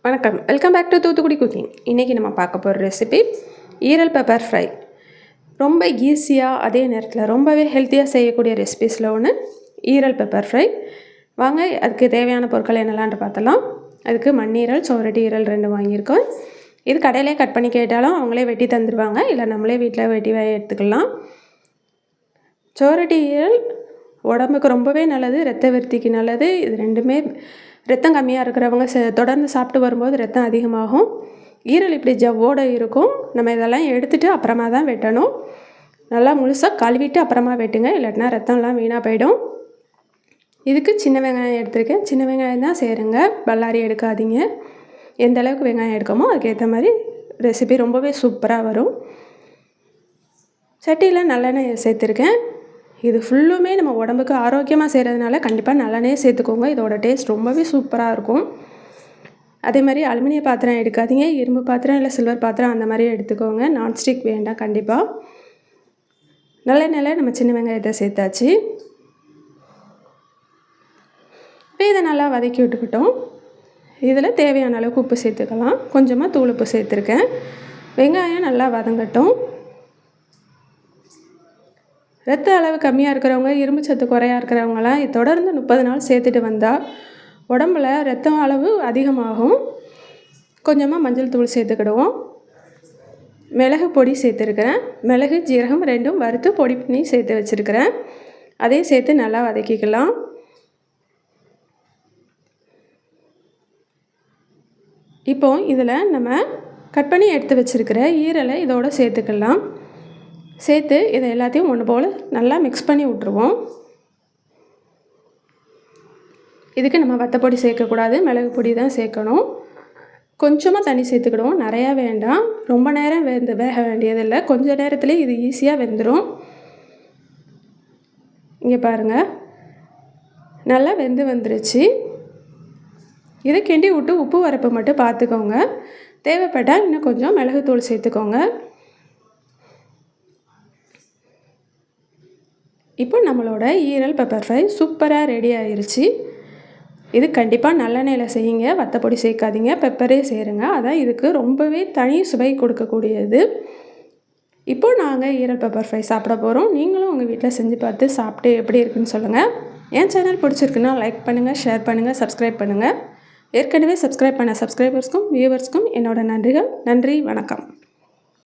வணக்கம், welcome back to Thoothukudi cooking. இன்றைக்கி நம்ம பார்க்க போகிற ரெசிபி ஈரல் பெப்பர் ஃப்ரை. ரொம்ப ஈஸியாக அதே நேரத்தில் ரொம்பவே ஹெல்த்தியாக செய்யக்கூடிய ரெசிபீஸில் ஒன்று ஈரல் பெப்பர் ஃப்ரை. வாங்க அதுக்கு தேவையான பொருட்கள் என்னெல்லாம்னு பார்த்தலாம். அதுக்கு மண்ணீரல், சோரட்டி ஈரல் 2 வாங்கியிருக்கோம். இது கடையிலே கட் பண்ணி கேட்டாலும் அவங்களே வெட்டி தந்துடுவாங்க, இல்லை நம்மளே வீட்டில் வெட்டி எடுத்துக்கலாம். சோரட்டி ஈரல் உடம்புக்கு ரொம்பவே நல்லது, இரத்த விருத்திக்கு நல்லது. இது ரெண்டுமே ரத்தம் கம்மியாக இருக்கிறவங்க தொடர்ந்து சாப்பிட்டு வரும்போது ரத்தம் அதிகமாகும். ஈரல் இப்படி ஜவ்வோடு இருக்கும். நம்ம இதெல்லாம் எடுத்துகிட்டு அப்புறமா தான் வெட்டணும். நல்லா முழுசாக கழுவிட்டு அப்புறமா வெட்டுங்க, இல்லாட்டினா ரத்தம்லாம் வீணாக போயிடும். இதுக்கு சின்ன வெங்காயம் எடுத்துருக்கேன். சின்ன வெங்காயம் தான் சேருங்க, பல்லாரி எடுக்காதீங்க. எந்த அளவுக்கு வெங்காயம் எடுக்கமோ அதுக்கேற்ற மாதிரி ரெசிபி ரொம்பவே சூப்பராக வரும். சட்டியில் நல்லெண்ணெய் சேர்த்துருக்கேன். இது ஃபுல்லுமே நம்ம உடம்புக்கு ஆரோக்கியமாக செய்கிறதுனால கண்டிப்பாக நல்லெண்ணெயே சேர்த்துக்கோங்க. இதோட டேஸ்ட் ரொம்பவே சூப்பராக இருக்கும். அதே மாதிரி அலுமினிய பாத்திரம் எடுக்காதீங்க, இரும்பு பாத்திரம் இல்லை சில்வர் பாத்திரம் அந்த மாதிரி எடுத்துக்கோங்க. நான்ஸ்டிக் வேண்டாம் கண்டிப்பாக. நல்லெண்ணெயில் நம்ம சின்ன வெங்காயத்தை சேர்த்தாச்சு. இப்போ இதை நல்லா வதக்கி விட்டுக்கிட்டோம். இதில் தேவையான அளவுக்கு உப்பு சேர்த்துக்கலாம். கொஞ்சமாக தூள் உப்பு சேர்த்துருக்கேன். வெங்காயம் நல்லா வதங்கட்டும். ரத்த அளவு கம்மியாக இருக்கிறவங்க, இரும்பு சத்து குறையாக இருக்கிறவங்களாம் தொடர்ந்து 30 நாள் சேர்த்துட்டு வந்தால் உடம்புல ரத்த அளவு அதிகமாகும். கொஞ்சமாக மஞ்சள் தூள் சேர்த்துக்கிடுவோம். மிளகு பொடி சேர்த்துருக்கிறேன். மிளகு ஜீரகம் 2 வறுத்து பொடி பண்ணி சேர்த்து வச்சுருக்கிறேன். அதையும் சேர்த்து நல்லா வதக்கிக்கலாம். இப்போ இதில் நம்ம கட் பண்ணி எடுத்து வச்சுருக்கிற ஈரலை இதோடு சேர்த்துக்கலாம். சேர்த்து இதை எல்லாத்தையும் ஒன்று போல் நல்லா மிக்ஸ் பண்ணி விட்ருவோம். இதுக்கு நம்ம வத்தப்பொடி சேர்க்கக்கூடாது, மிளகு பொடி தான் சேர்க்கணும். கொஞ்சமாக தண்ணி சேர்த்துக்கிடுவோம், நிறையா வேண்டாம். ரொம்ப நேரம் வேக வேண்டியதில்லை, கொஞ்சம் நேரத்துலேயே இது ஈஸியாக வெந்துடும். இங்கே பாருங்கள், நல்லா வந்துருச்சு. இதை கிண்டி விட்டு உப்பு வரப்பு மட்டும் பார்த்துக்கோங்க. தேவைப்பட்டால் இன்னும் கொஞ்சம் மிளகுத்தூள் சேர்த்துக்கோங்க. இப்போ நம்மளோட ஈரல் பெப்பர் ஃப்ரை சூப்பராக ரெடி ஆயிடுச்சு. இது கண்டிப்பாக நல்லெண்ணெயில் செய்யுங்க, வத்தப்பொடி சேர்க்காதீங்க, பெப்பரே சேருங்க. அதான் இதுக்கு ரொம்பவே தனி சுவை கொடுக்கக்கூடியது. இப்போது நாங்கள் ஈரல் பெப்பர் ஃப்ரை சாப்பிட போகிறோம். நீங்களும் உங்கள் வீட்டில் செஞ்சு பார்த்து சாப்பிட்டு எப்படி இருக்குன்னு சொல்லுங்கள். என் சேனல் பிடிச்சிருக்குன்னா லைக் பண்ணுங்கள், ஷேர் பண்ணுங்கள், சப்ஸ்கிரைப் பண்ணுங்கள். ஏற்கனவே சப்ஸ்கிரைப் பண்ண சப்ஸ்கிரைபர்ஸ்க்கும் வியூவர்ஸ்க்கும் என்னோட நன்றிகள். நன்றி, வணக்கம்.